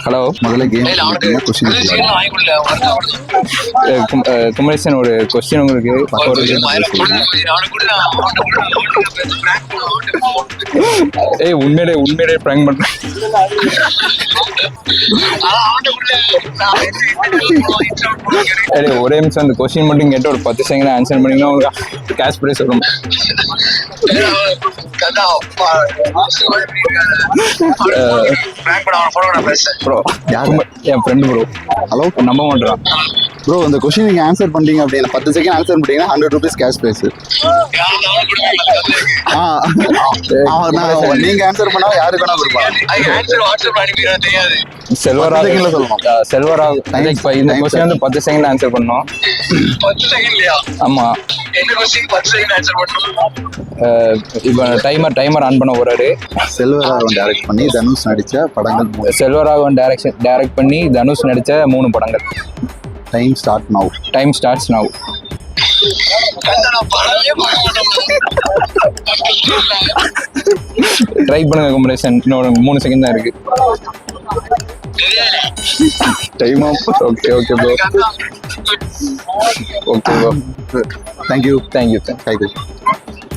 Hello முதல்ல game Kumaresan, ஒரு question உங்களுக்கு. ஏய், உண்மையிலே பிராங்க் பண்றேன். ஒரே நிமிஷம் அந்த கொஸ்டின் மட்டும் கேட்டு ஒரு 10 செகண்ட் ஆன்சர் பண்ணீங்கன்னா உங்களுக்கு கேஷ் பிரைஸ் வரும். ப்ரோ, என் ஃப்ரெண்டு ப்ரோ. ஹலோ, நம்ப மாட்டேறான் ப்ரோ. இந்த கொஸ்டின் நீங்க ஆன்சர் பண்றீங்க அப்படின்னா 10 செகண்ட் ஆன்சர் பண்ணிட்டீங்கன்னா 100 ரூபீஸ் கேஷ் பிரைஸ். நீங்க ஆன்சர் பண்ணா யாருக்கு வேணா கொடுப்பாங்க. செல்வராக இந்த கொஸ்டின் வந்து 10 செகண்ட் ஆன்சர் பண்ணோம். 10 செகண்ட்லயா? ஆமா. என்ன கொஸ்டின் 10 செகண்ட் ஆன்சர் பண்ணனும்? இப்போ டைமர் ஆன் பண்ண போறாரு. செல்வராகவன் டைரக்ட் பண்ணி தனுஷ் நடிச்ச படங்கள் 3. செல்வராகவன் டைரக்ட் பண்ணி தனுஷ் நடிச்ச 3 படங்கள். Time starts now. ட்ரை பண்ணுங்க குமரேசன், இன்னொரு 3 செகண்ட் தான் இருக்கு. Time off. Okay bro. Okay bro. Thank you. Thank you.